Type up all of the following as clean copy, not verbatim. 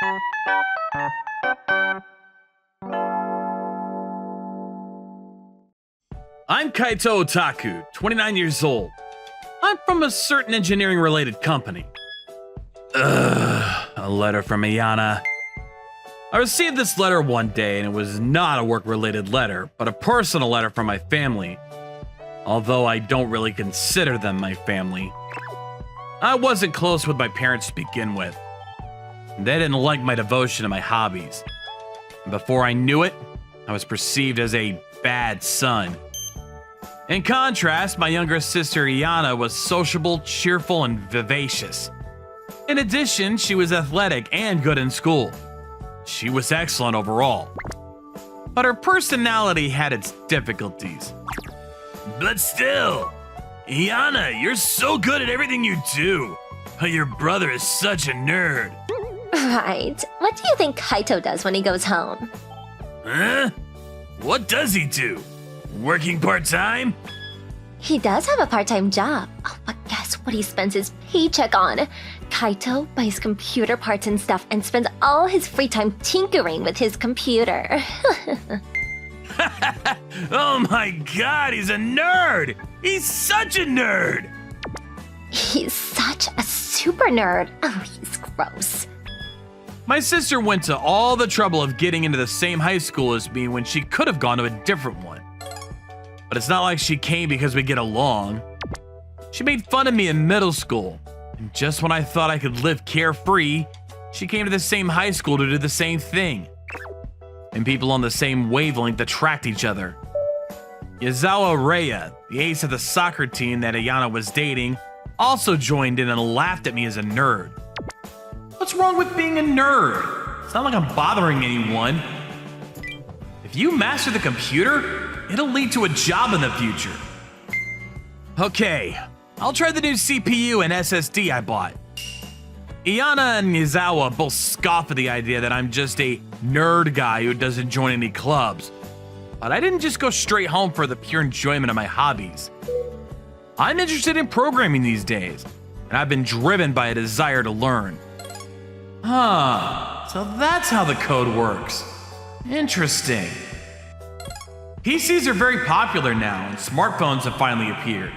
I'm Kaito Otaku, 29 years old. I'm from a certain engineering-related company. A letter from Ayana. I received this letter one day, and it was not a work-related letter, but a personal letter from my family. Although I don't really consider them my family. I wasn't close with my parents to begin with. They didn't like my devotion to my hobbies. And before I knew it, I was perceived as a bad son. In contrast, my younger sister Ayana was sociable, cheerful, and vivacious. In addition, she was athletic and good in school. She was excellent overall. But her personality had its difficulties. But still, Ayana, you're so good at everything you do. But your brother is such a nerd. Right. What do you think Kaito does when he goes home? Huh? What does he do? Working part-time? He does have a part-time job. Oh, but guess what he spends his paycheck on? Kaito buys computer parts and stuff and spends all his free time tinkering with his computer. Oh my god, he's a nerd! He's such a nerd! He's such a super nerd. Oh, he's gross. My sister went to all the trouble of getting into the same high school as me when she could have gone to a different one. But it's not like she came because we get along. She made fun of me in middle school, and just when I thought I could live carefree, she came to the same high school to do the same thing. And people on the same wavelength attract each other. Yazawa Rhea, the ace of the soccer team that Ayana was dating, also joined in and laughed at me as a nerd. What's wrong with being a nerd? It's not like I'm bothering anyone. If you master the computer, it'll lead to a job in the future. Okay, I'll try the new CPU and SSD I bought. Ayana and Yazawa both scoff at the idea that I'm just a nerd guy who doesn't join any clubs. But I didn't just go straight home for the pure enjoyment of my hobbies. I'm interested in programming these days, and I've been driven by a desire to learn. So that's how the code works. Interesting. PCs are very popular now, and smartphones have finally appeared.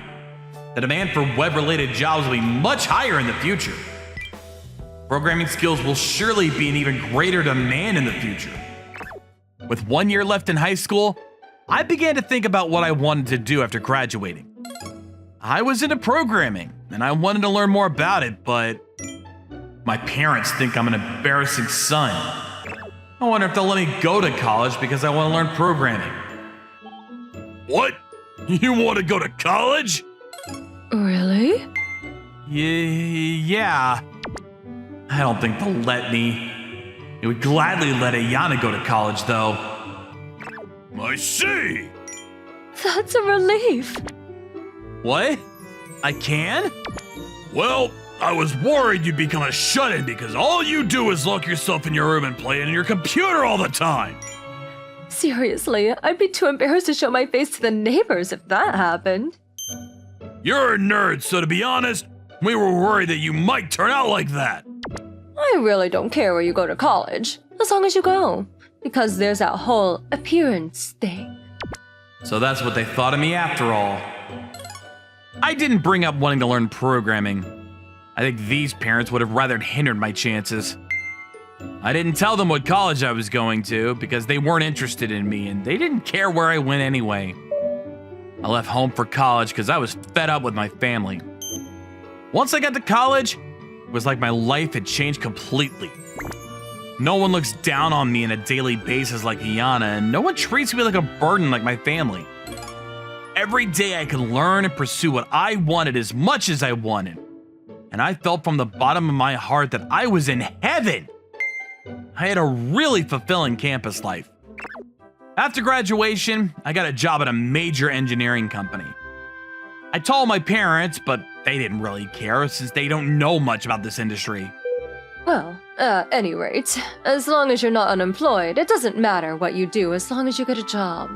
The demand for web-related jobs will be much higher in the future. Programming skills will surely be in even greater demand in the future. With 1 year left in high school, I began to think about what I wanted to do after graduating. I was into programming, and I wanted to learn more about it, but my parents think I'm an embarrassing son. I wonder if they'll let me go to college because I want to learn programming. What? You want to go to college? Really? Yeah. I don't think they'll let me. They would gladly let Ayana go to college, though. I see. That's a relief. What? I can? Well, I was worried you'd become a shut-in because all you do is lock yourself in your room and play on your computer all the time. Seriously, I'd be too embarrassed to show my face to the neighbors if that happened. You're a nerd, so to be honest, we were worried that you might turn out like that. I really don't care where you go to college, as long as you go, because there's that whole appearance thing. So that's what they thought of me after all. I didn't bring up wanting to learn programming. I think these parents would have rather hindered my chances. I didn't tell them what college I was going to because they weren't interested in me and they didn't care where I went anyway. I left home for college because I was fed up with my family. Once I got to college, it was like my life had changed completely. No one looks down on me on a daily basis like Ayana, and no one treats me like a burden like my family. Every day I could learn and pursue what I wanted as much as I wanted. And I felt from the bottom of my heart that I was in heaven. I had a really fulfilling campus life. After graduation, I got a job at a major engineering company. I told my parents, but they didn't really care since they don't know much about this industry. Well, at any rate, as long as you're not unemployed, it doesn't matter what you do as long as you get a job.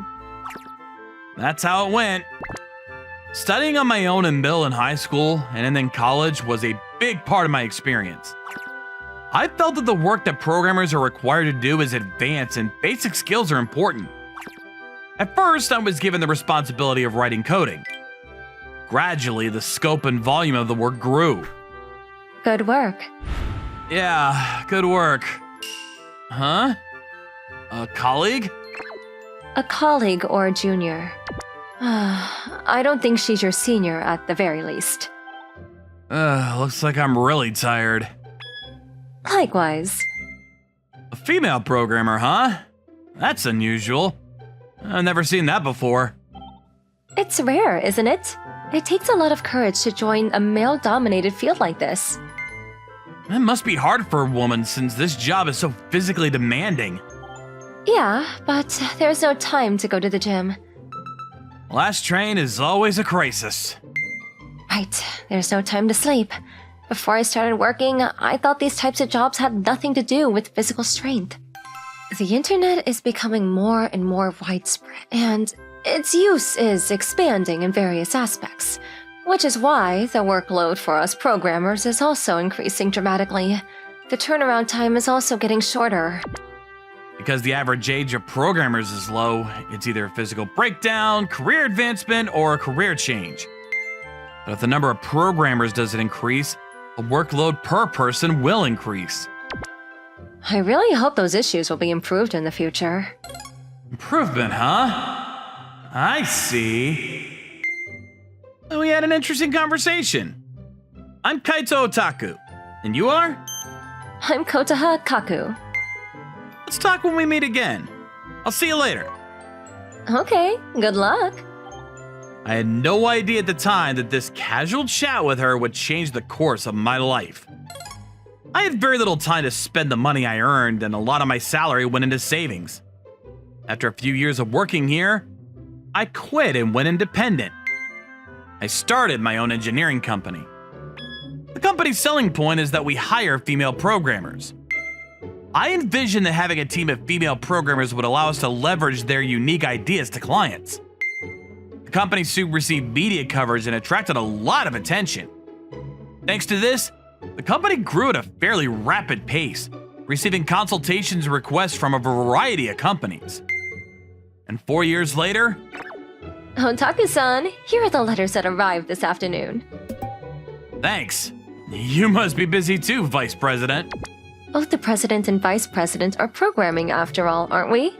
That's how it went. Studying on my own in middle and high school and then college was a big part of my experience. I felt that the work that programmers are required to do is advanced and basic skills are important. At first, I was given the responsibility of writing coding. Gradually, the scope and volume of the work grew. Good work. Yeah, good work. Huh? A colleague? A colleague or a junior. I don't think she's your senior at the very least. Looks like I'm really tired. Likewise. A female programmer, huh? That's unusual. I've never seen that before. It's rare, isn't it? It takes a lot of courage to join a male-dominated field like this. It must be hard for a woman since this job is so physically demanding. Yeah, but there's no time to go to the gym. Last train is always a crisis. Right, there's no time to sleep. Before I started working, I thought these types of jobs had nothing to do with physical strength. The internet is becoming more and more widespread, and its use is expanding in various aspects, which is why the workload for us programmers is also increasing dramatically. The turnaround time is also getting shorter. Because the average age of programmers is low, it's either a physical breakdown, career advancement, or a career change. But if the number of programmers doesn't increase, the workload per person will increase. I really hope those issues will be improved in the future. Improvement, huh? I see. We had an interesting conversation. I'm Kaito Otaku. And you are? I'm Kotaha Kaku. Let's talk when we meet again. I'll see you later. Okay, good luck. I had no idea at the time that this casual chat with her would change the course of my life. I had very little time to spend the money I earned, and a lot of my salary went into savings. After a few years of working here, I quit and went independent. I started my own engineering company. The company's selling point is that we hire female programmers. I envisioned that having a team of female programmers would allow us to leverage their unique ideas to clients. The company soon received media coverage and attracted a lot of attention. Thanks to this, the company grew at a fairly rapid pace, receiving consultations and requests from a variety of companies. And 4 years later, Otaku-san, here are the letters that arrived this afternoon. thanks. You must be busy too, Vice President. Both the president and vice president are programming after all, aren't we?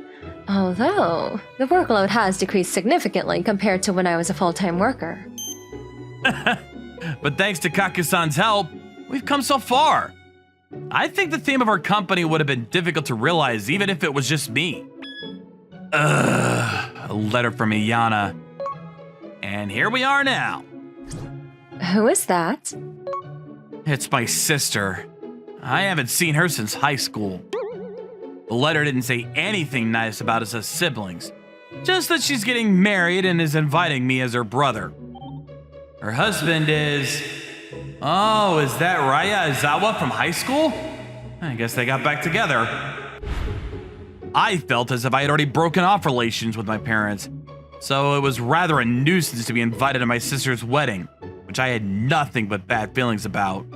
Although, the workload has decreased significantly compared to when I was a full-time worker. But thanks to Kaku-san's help, we've come so far. I think the theme of our company would have been difficult to realize even if it was just me. A letter from Iyana. And here we are now. Who is that? It's my sister. I haven't seen her since high school. The letter didn't say anything nice about us as siblings, just that she's getting married and is inviting me as her brother. Her husband is... Oh, is that Raya Aizawa from high school? I guess they got back together. I felt as if I had already broken off relations with my parents, so it was rather a nuisance to be invited to my sister's wedding, which I had nothing but bad feelings about.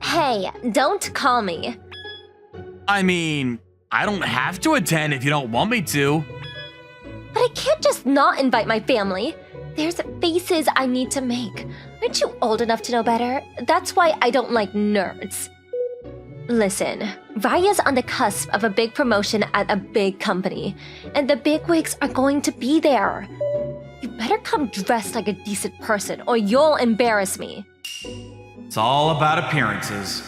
Hey, don't call me. I mean, I don't have to attend if you don't want me to. But I can't just not invite my family. There's faces I need to make. Aren't you old enough to know better? That's why I don't like nerds. Listen, Raya's on the cusp of a big promotion at a big company, and the bigwigs are going to be there. You better come dressed like a decent person, or you'll embarrass me. It's all about appearances.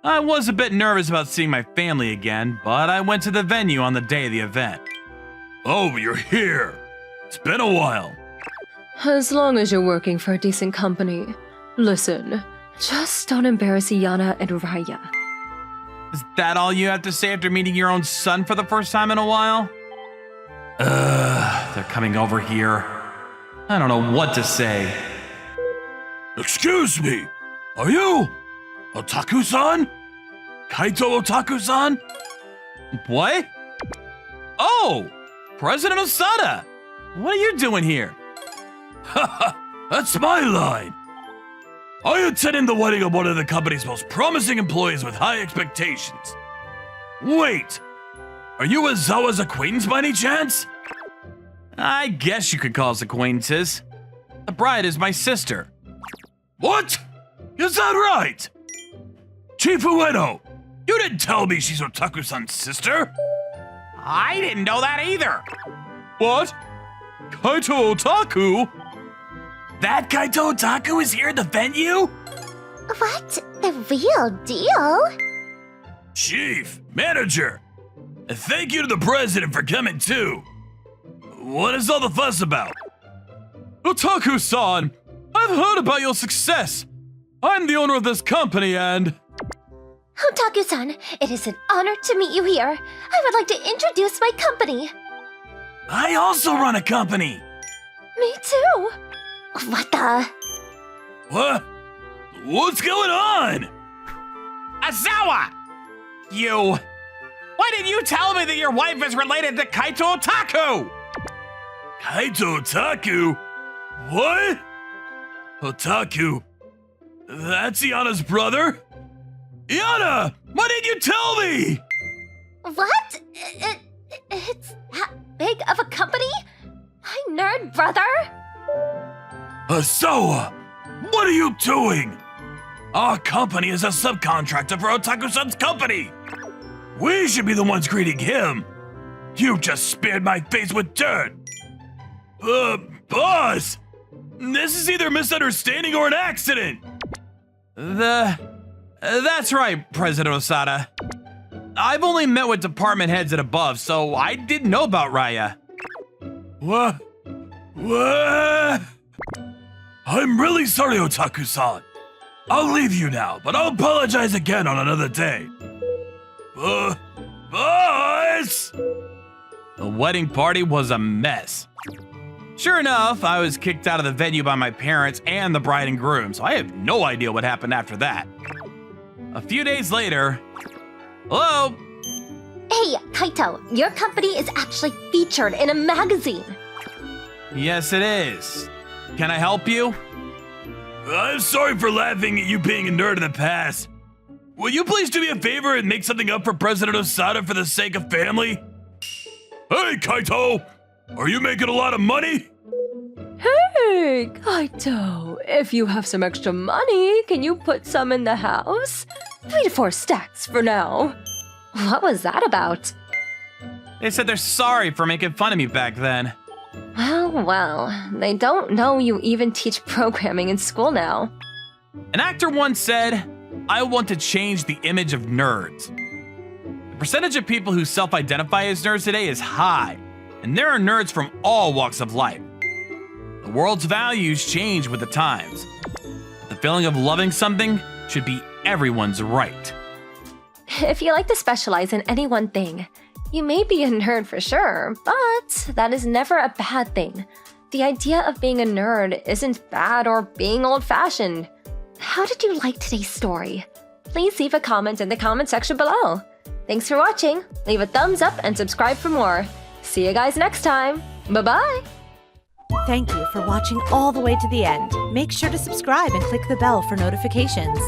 I was a bit nervous about seeing my family again, but I went to the venue on the day of the event. Oh, you're here. It's been a while. As long as you're working for a decent company. Listen, just don't embarrass Iyana and Raya. Is that all you have to say after meeting your own son for the first time in a while? They're coming over here. I don't know what to say. Excuse me, are you Otaku-san? Kaito Otaku-san? What? Oh, President Osada! What are you doing here? Haha, that's my line. I attended the wedding of one of the company's most promising employees with high expectations. Wait, are you Azawa's acquaintance by any chance? I guess you could call us acquaintances. The bride is my sister. What? Is that right? Chief Ueno, you didn't tell me she's Otaku-san's sister. I didn't know that either. What? Kaito Otaku? That Kaito Otaku is here at the venue? What? The real deal? Chief, manager, thank you to the president for coming too. What is all the fuss about? Otaku-san, I've heard about your success. I'm the owner of this company and... Otaku-san, it is an honor to meet you here. I would like to introduce my company. I also run a company. Me too. What the? What? What's going on? Azawa! You... Why didn't you tell me that your wife is related to Kaito Otaku? Kaito Otaku? What? Otaku? That's Iana's brother? Iana! Why didn't you tell me? What? It's that big of a company? My nerd brother? Azawa! What are you doing? Our company is a subcontractor for Otaku-san's company. We should be the ones greeting him. You just speared my face with dirt. Boss! This is either a misunderstanding or an accident. That's right, President Osada. I've only met with department heads and above, so I didn't know about Raya. What? I'm really sorry, Otaku-san. I'll leave you now, but I'll apologize again on another day. Boss! The wedding party was a mess. Sure enough, I was kicked out of the venue by my parents and the bride and groom, so I have no idea what happened after that. A few days later... Hello? Hey, Kaito, your company is actually featured in a magazine. Yes, it is. Can I help you? I'm sorry for laughing at you being a nerd in the past. Will you please do me a favor and make something up for President Osada for the sake of family? Hey, Kaito! Are you making a lot of money? Hey, Kaito, if you have some extra money, can you put some in the house? 3 to 4 stacks for now. What was that about? They said they're sorry for making fun of me back then. Well, they don't know you even teach programming in school now. An actor once said, I want to change the image of nerds. The percentage of people who self-identify as nerds today is high, and there are nerds from all walks of life. The world's values change with the times. The feeling of loving something should be everyone's right. If you like to specialize in any one thing, you may be a nerd for sure, but that is never a bad thing. The idea of being a nerd isn't bad or being old-fashioned. How did you like today's story? Please leave a comment in the comment section below. Thanks for watching, leave a thumbs up and subscribe for more. See you guys next time. Bye-bye! Thank you for watching all the way to the end. Make sure to subscribe and click the bell for notifications.